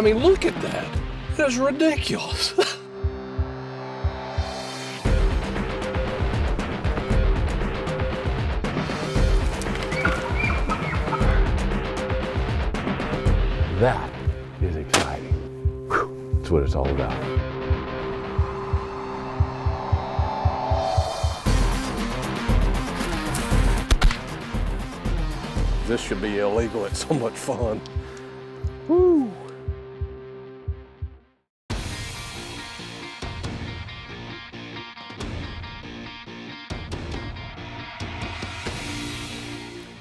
I mean, look at that. That's ridiculous. That is exciting. Whew, that's what it's all about. This should be illegal. It's so much fun. Woo.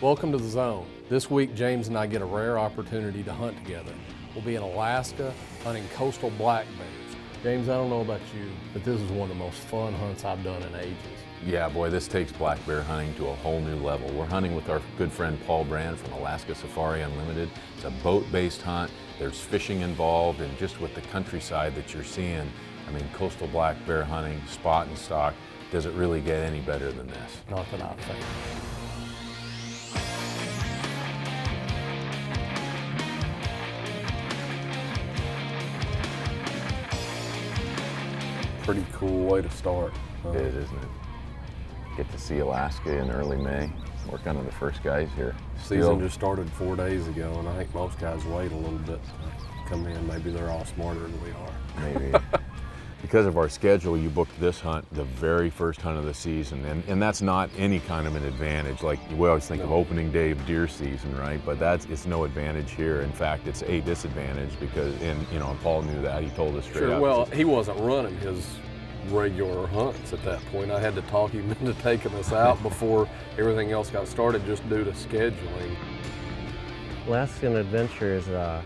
Welcome to the Zone. This week, James and I get a rare opportunity to hunt together. We'll be in Alaska hunting coastal black bears. James, I don't know about you, but this is one of the most fun hunts I've done in ages. Yeah, boy, this takes black bear hunting to a whole new level. We're hunting with our good friend Paul Brand from Alaska Safari Unlimited. It's a boat-based hunt. There's fishing involved, and just with the countryside that you're seeing, I mean, coastal black bear hunting, spot and stock, does it really get any better than this? Not that I think. Pretty cool way to start. It is, isn't it? Get to see Alaska in early May. We're kind of the first guys here. Season just started 4 days ago, and I think most guys wait a little bit to come in. Maybe they're all smarter than we are. Maybe. Because of our schedule, you booked this hunt the very first hunt of the season, and that's not any kind of an advantage. Like, we always think of opening day of deer season, right? But it's no advantage here. In fact, it's a disadvantage because, and Paul knew that. He told us straight Sure. out. Well, he wasn't running his regular hunts at that point. I had to talk him into taking us out before everything else got started, just due to scheduling. Alaskan Adventure is a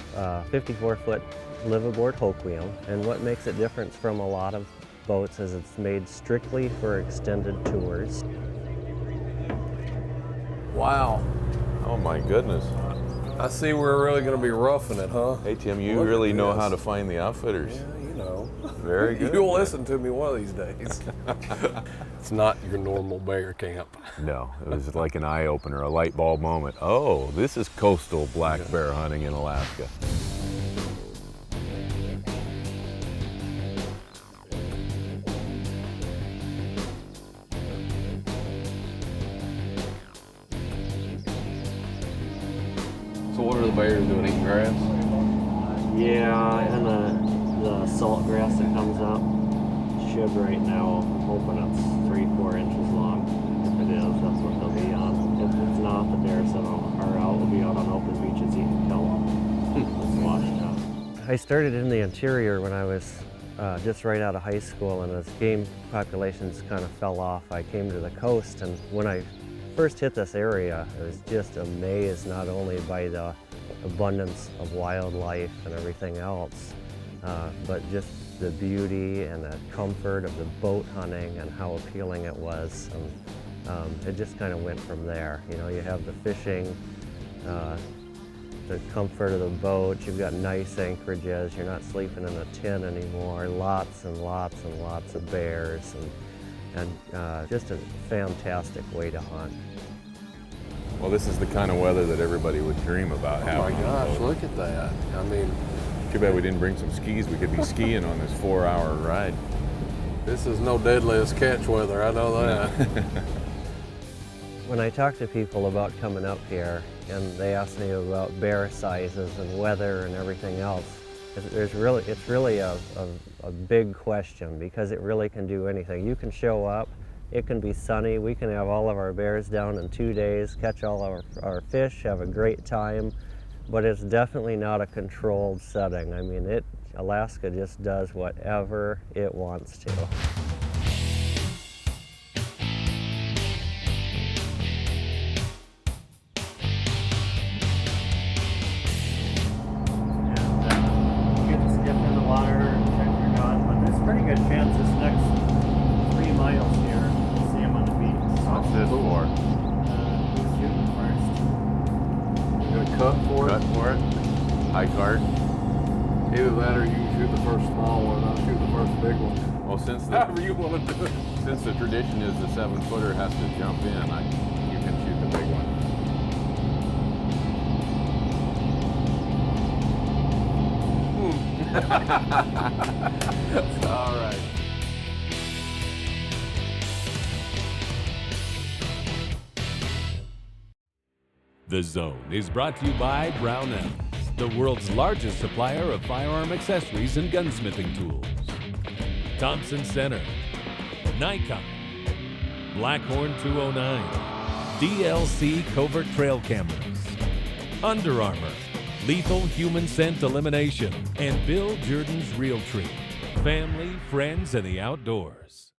54-foot liveaboard hook wheel, and what makes it different from a lot of boats is it's made strictly for extended tours. Wow. Oh my goodness. I see we're really going to be roughing it, huh? Hey Tim, you Look really at know this. how to find the outfitters. Yeah, you know. Very good. You'll listen to me one of these days. It's not your normal bear camp. No, it was like an eye opener, a light bulb moment. Oh, this is coastal black bear hunting in Alaska. So what are the bears doing, eating grass? Yeah, and the salt grass that comes up should right now. I'm hoping it's 3-4 inches long. If it is, that's what they'll be on. If it's not, the bears that are out will be out on open beaches eating kelp. It's washed up. I started in the interior when I was just right out of high school, and as game populations kind of fell off, I came to the coast, and when I first hit this area, I was just amazed not only by the abundance of wildlife and everything else, but just the beauty and the comfort of the boat hunting and how appealing it was. And it just kind of went from there. You know, you have the fishing, the comfort of the boat, you've got nice anchorages, you're not sleeping in a tin anymore, lots and lots and lots of bears, and just a fantastic way to hunt. Well, this is the kind of weather that everybody would dream about Oh my having. gosh, look at that. I mean, Too bad we didn't bring some skis. We could be skiing on this 4-hour ride. this is no deadliest catch weather, I know that. When I talk to people about coming up here and they ask me about bear sizes and weather and everything else, it's really a big question, because it really can do anything. You can show up, it can be sunny, we can have all of our bears down in 2 days, catch all our fish, have a great time, but it's definitely not a controlled setting. I mean, Alaska just does whatever it wants to. Pretty good chance this next 3 miles here, we'll see him on the beach. What's this for? Who's shooting first? You gonna cut for Cut it? for it? High card? Either that or you can shoot the first small one, I'll shoot the first big one. Well, since However you want to do it. since the tradition is the 7-footer has to jump in, you can shoot the big one. All right. The Zone is brought to you by Brown Elms, the world's largest supplier of firearm accessories and gunsmithing tools. Thompson Center, Nikon, Blackhorn 209, DLC Covert Trail Cameras, Under Armour, Lethal Human Scent Elimination, and Bill Jordan's Realtree. Family, friends, and the outdoors.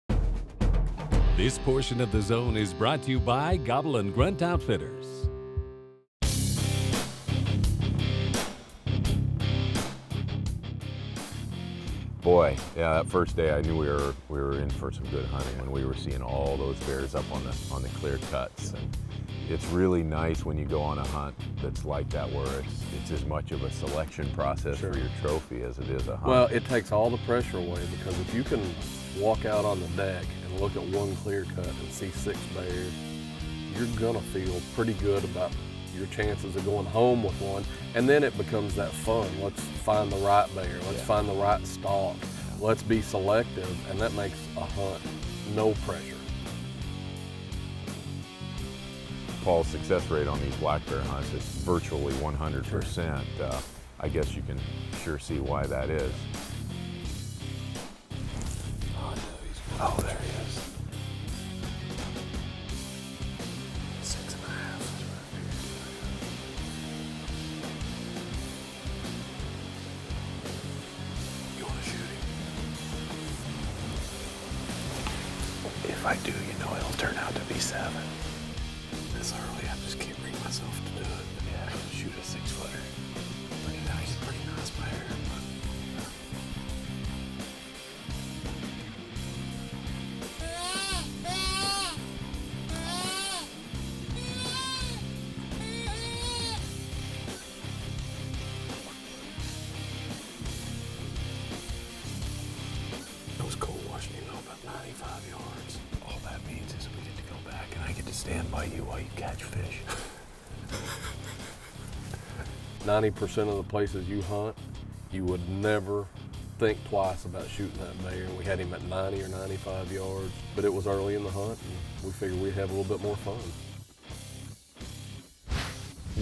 This portion of The Zone is brought to you by Gobble and Grunt Outfitters. Boy, yeah, that first day I knew we were in for some good hunting when we were seeing all those bears up on the clear cuts. And it's really nice when you go on a hunt that's like that, where it's as much of a selection process for your trophy as it is a hunt. Well, it takes all the pressure away, because if you can walk out on the deck and look at one clear cut and see 6 bears, you're gonna feel pretty good about your chances of going home with one. And then it becomes that fun. Let's find the right bear. Let's find the right stalk. Let's be selective, and that makes a hunt no pressure. Paul's success rate on these black bear hunts is virtually 100%. I guess you can sure see why that is. Oh, there he is. 6.5. You want to shoot him? If I do, you know it'll turn out to be 7. This early, I just can't bring myself to do it. Yeah, shoot a 6-footer. Pretty nice bear. That was cold watching you go about 95 yards. All that means is we get to go back and I get to stand by you while you catch fish. 90% of the places you hunt, you would never think twice about shooting that bear. We had him at 90 or 95 yards, but it was early in the hunt, and we figured we'd have a little bit more fun.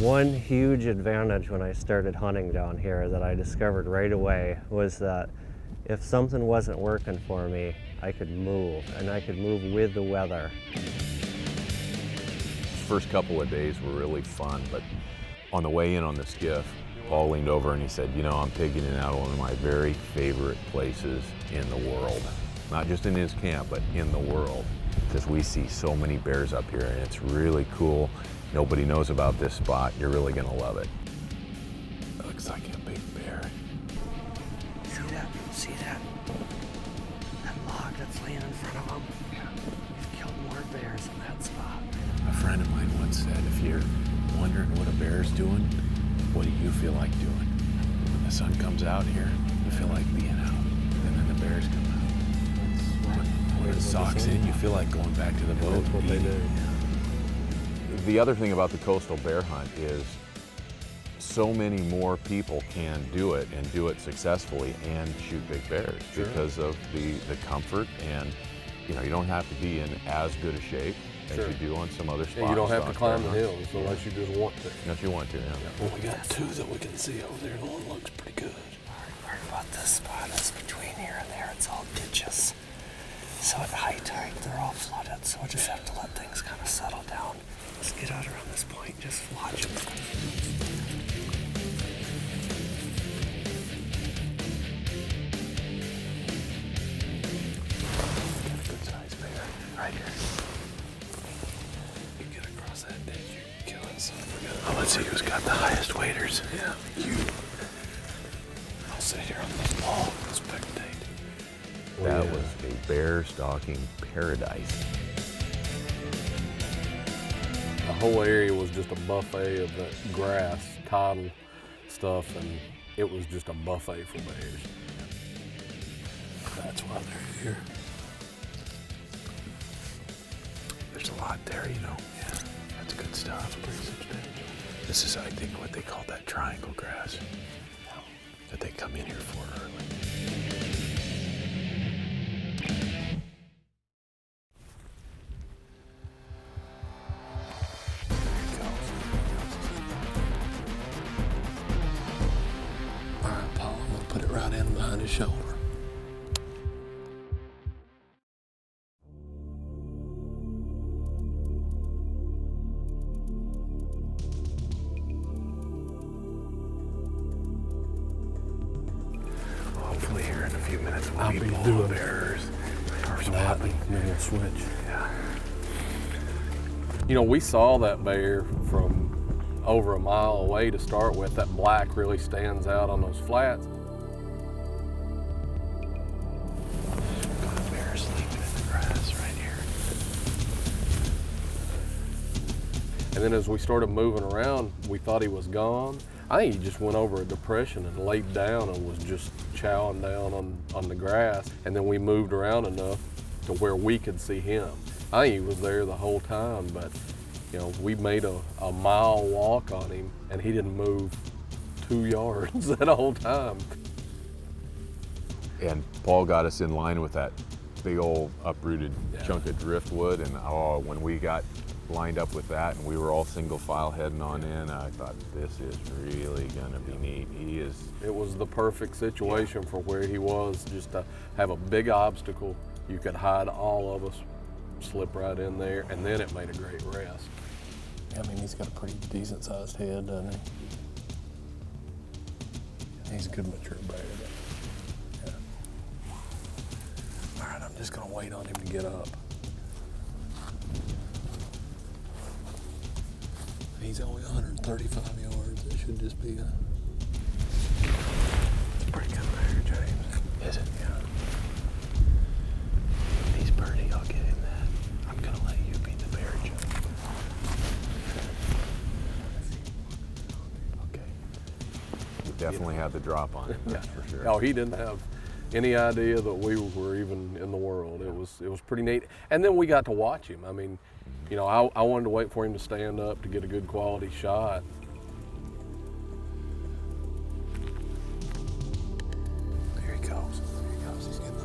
One huge advantage when I started hunting down here that I discovered right away was that if something wasn't working for me, I could move, and I could move with the weather. First couple of days were really fun, but on the way in on the skiff, Paul leaned over and he said, you know, I'm pigging out one of my very favorite places in the world. Not just in his camp, but in the world. Because we see so many bears up here and it's really cool. Nobody knows about this spot. You're really gonna love it. It looks like a big bear. See that? See that? That log that's laying in front of him? Yeah. He's killed more bears in that spot. A friend of mine once said, if you're wondering what a bear's doing, what do you feel like doing? When the sun comes out here, you feel like being out. And then the bears come out. When it socks in, you feel like going back to the boat. That's what they do. The other thing about the coastal bear hunt is so many more people can do it and do it successfully and shoot big bears because of the comfort, and you know, you don't have to be in as good a shape as you do on some other spots. And you don't have to climb the bear hills unless you just want to. Unless you want to, yeah. Well, we got 2 that we can see over there, and one looks pretty good. Part about this spot is between here and there, it's all ditches. So at high tide, they're all flooded, so we'll just have to let things kind of settle down. Let's get out around this point, just watch them. Got a good sized bear right here. You get across that ditch, you're killing something. Oh, let's see who's got the highest waders. Yeah, you. I'll sit here on this wall and spectate. That was a bear stalking paradise. The whole area was just a buffet of the grass, tidal stuff, and it was just a buffet for bears. That's why they're here. There's a lot there, you know. Yeah, that's good stuff. Pretty substantial. This is, I think, what they call that triangle grass. that they come in here for early. There he goes. All right, Paul, I'm gonna put it right in behind his shoulder. Hopefully here in a few minutes we'll be doing bears. Or swapping. And then we'll switch. Yeah. You know, we saw that bear from over a mile away to start with. That black really stands out on those flats. Got a bear sleeping in the grass right here. And then as we started moving around, we thought he was gone. I think he just went over a depression and laid down and was just chowing down on the grass. And then we moved around enough to where we could see him. I think he was there the whole time, but you know, we made a mile walk on him and he didn't move 2 yards that whole time. And Paul got us in line with that big old uprooted chunk of driftwood, and oh, when we got lined up with that and we were all single file heading on in, I thought this is really gonna be neat. It was the perfect situation for where he was, just to have a big obstacle. You could hide all of us, slip right in there, and then it made a great rest. I mean, he's got a pretty decent sized head, doesn't he? He's a good mature bear. Yeah. All right, I'm just gonna wait on him to get up. He's only 135 yards. It should just be a pretty good bear, James. Is it? Yeah. He's pretty. I'll get him that. I'm gonna let you be the bear judge. Okay. You definitely had the drop on him, that's for sure. Oh, he didn't have any idea that we were even in the world. It was pretty neat. And then we got to watch him. I mean, you know, I wanted to wait for him to stand up to get a good quality shot. There he goes. There he goes. He's getting up.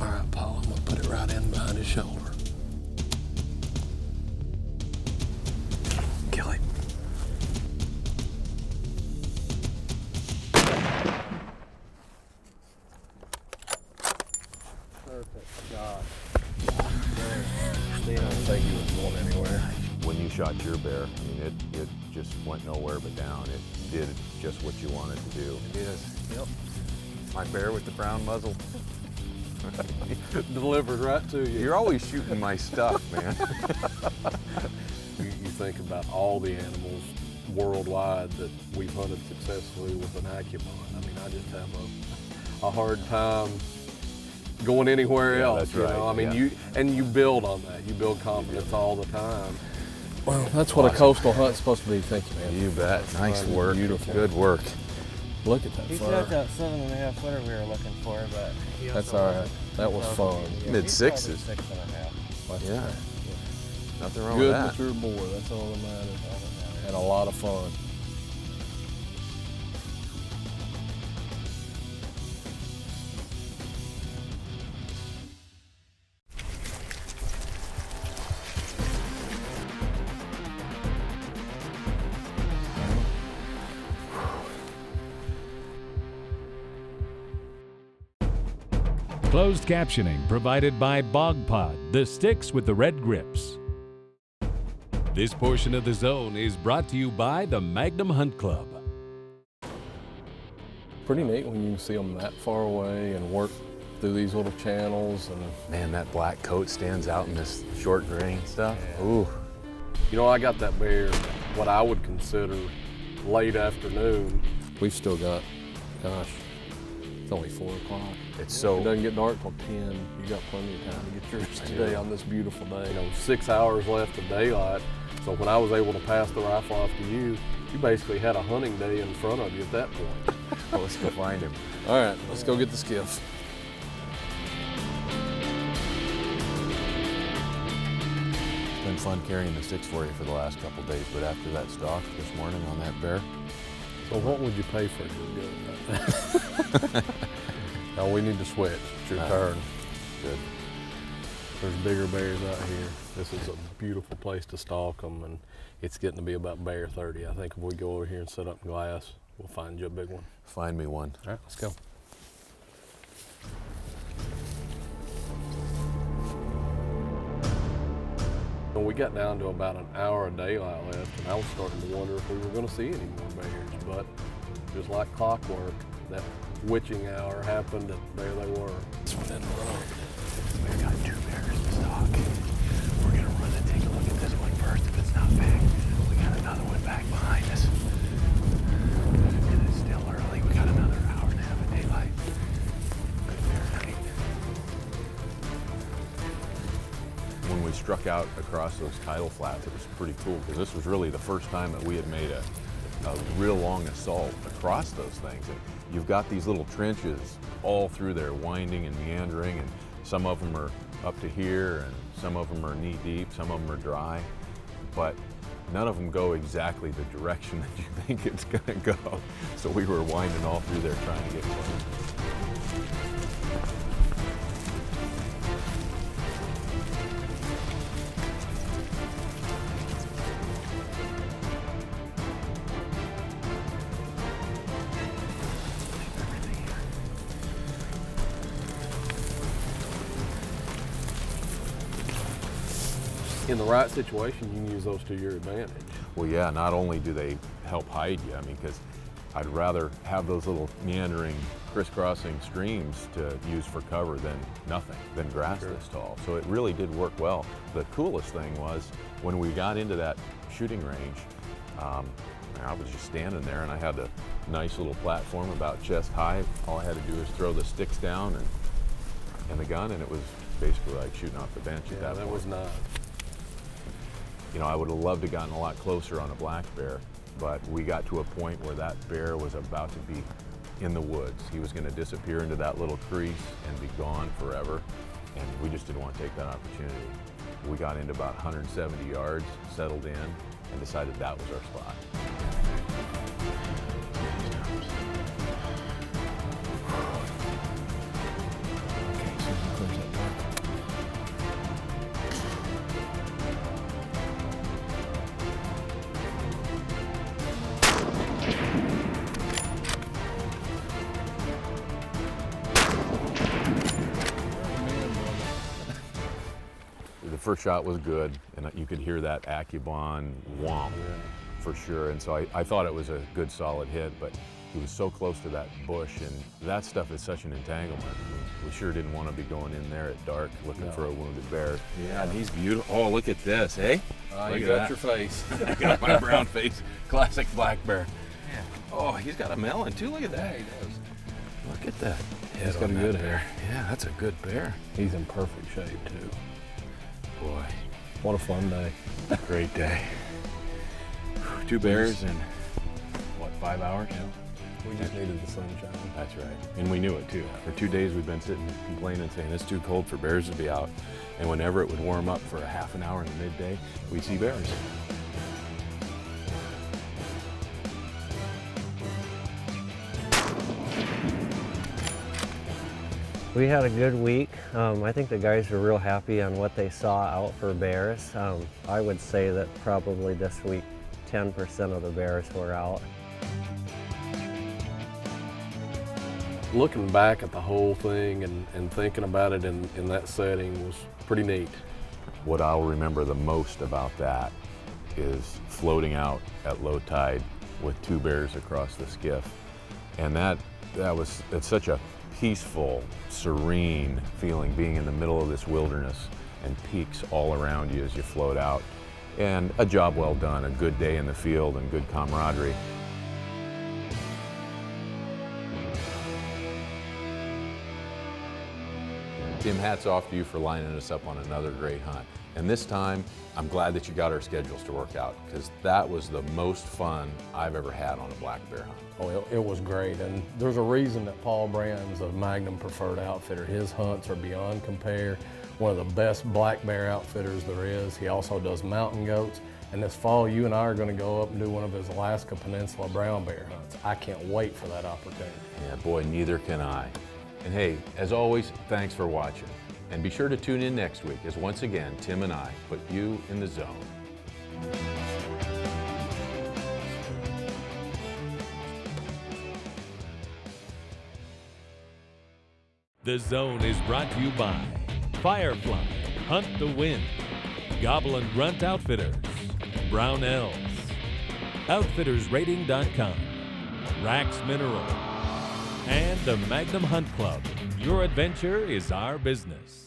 All right, Paul, I'm gonna put it right in behind his shoulder. Kill him. Perfect shot. I don't think he was going anywhere. When you shot your bear, I mean, it just went nowhere but down. It did just what you wanted to do. It is. Yep. My bear with the brown muzzle. Delivered right to you. You're always shooting my stuff, man. You think about all the animals worldwide that we've hunted successfully with an AccuBond. I mean, I just have a hard time going anywhere Yeah, else. that's You right, know? I mean, yeah. you build on that. You build confidence all the time. Well, that's what a coastal hunt's supposed to be. Thank you, man. You bet. Nice Fun, work. beautiful. Good work. Look at that He fur. shot that 7.5 footer we were looking for, but he That's also all right. wasn't- That was fun. Yeah, Mid he's sixes. probably 6.5. That's Yeah. okay. Nothing wrong Good, with that. mature boar. That's all that matters. And a lot of fun. Closed captioning provided by Bog Pod, the sticks with the red grips. This portion of the zone is brought to you by the Magnum Hunt Club. Pretty neat when you can see them that far away and work through these little channels. And Man, that black coat stands out in this short grain stuff. Ooh. You know, I got that bear what I would consider late afternoon. we've still got, gosh, it's only 4 o'clock. It's It so, doesn't get dark till 10. You got plenty of time to get yours today on this beautiful day. You know, 6 hours left of daylight. So when I was able to pass the rifle off to you, you basically had a hunting day in front of you at that point. well, let's go find him. All right, let's go get the skiff. been fun carrying the sticks for you for the last couple days, but after that stalk this morning on that bear. So what would you pay for it to go? No, we need to switch. It's your turn. Good. There's bigger bears out here. This is a beautiful place to stalk them, and it's getting to be about bear 30. I think if we go over here and set up in glass, we'll find you a big one. Find me one. All right, let's go. So we got down to about an hour of daylight left, and I was starting to wonder if we were going to see any more bears. But just like clockwork, that witching hour happened, and there they were. This one in the road. We've got 2 bears to stalk. We're gonna run and take a look at this one first. If it's not back, we got another one back behind us. And it's still early. We got another hour and a half of daylight. Good bear night. When we struck out across those tidal flats, it was pretty cool because this was really the first time that we had made a real long assault across those things. And you've got these little trenches all through there, winding and meandering, and some of them are up to here, and some of them are knee deep, some of them are dry, but none of them go exactly the direction that you think it's gonna go. So we were winding all through there trying to get close. In the right situation, you can use those to your advantage. Well, yeah, not only do they help hide you, I mean, because I'd rather have those little meandering, crisscrossing streams to use for cover than nothing, than grass this tall. So it really did work well. The coolest thing was when we got into that shooting range, I was just standing there and I had a nice little platform about chest high. All I had to do was throw the sticks down and the gun, and it was basically like shooting off the bench at that point. That was nice. You know, I would have loved to have gotten a lot closer on a black bear, but we got to a point where that bear was about to be in the woods. He was going to disappear into that little crease and be gone forever, and we just didn't want to take that opportunity. We got into about 170 yards, settled in, and decided that was our spot. The first shot was good, and you could hear that Accubon whomp for sure. And so I thought it was a good, solid hit, but he was so close to that bush, and that stuff is such an entanglement. We sure didn't want to be going in there at dark looking for a wounded bear. Yeah, and he's beautiful. Oh, look at this, eh? Look You at got that. your face. I got my brown face. Classic black bear. Yeah. Oh, he's got a melon too. Look at that. He does. Look at that. He's got a good hair. Yeah, that's a good bear. He's in perfect shape too. Boy, What a fun day. great day. 2 bears in, what, 5 hours? We just needed the sunshine. That's right. And we knew it too. For 2 days we've been sitting complaining, saying it's too cold for bears to be out. And whenever it would warm up for a half an hour in the midday, we'd see bears. We had a good week. I think the guys were real happy on what they saw out for bears. I would say that probably this week 10% of the bears were out. Looking back at the whole thing and thinking about it in that setting was pretty neat. What I'll remember the most about that is floating out at low tide with 2 bears across the skiff. And it's such a peaceful, serene feeling, being in the middle of this wilderness and peaks all around you as you float out. And a job well done, a good day in the field and good camaraderie. Tim, hats off to you for lining us up on another great hunt. And this time, I'm glad that you got our schedules to work out, because that was the most fun I've ever had on a black bear hunt. Oh, it was great, and there's a reason that Paul Brand's a Magnum preferred outfitter. His hunts are beyond compare. one of the best black bear outfitters there is. He also does mountain goats. And this fall, you and I are going to go up and do one of his Alaska Peninsula brown bear hunts. I can't wait for that opportunity. Yeah, boy, neither can I. And hey, as always, thanks for watching. And be sure to tune in next week as once again, Tim and I put you in the zone. The Zone is brought to you by Firefly, Hunt the Wind, Gobble and Grunt Outfitters, Brownells, OutfittersRating.com, Rax Mineral, and the Magnum Hunt Club. Your adventure is our business.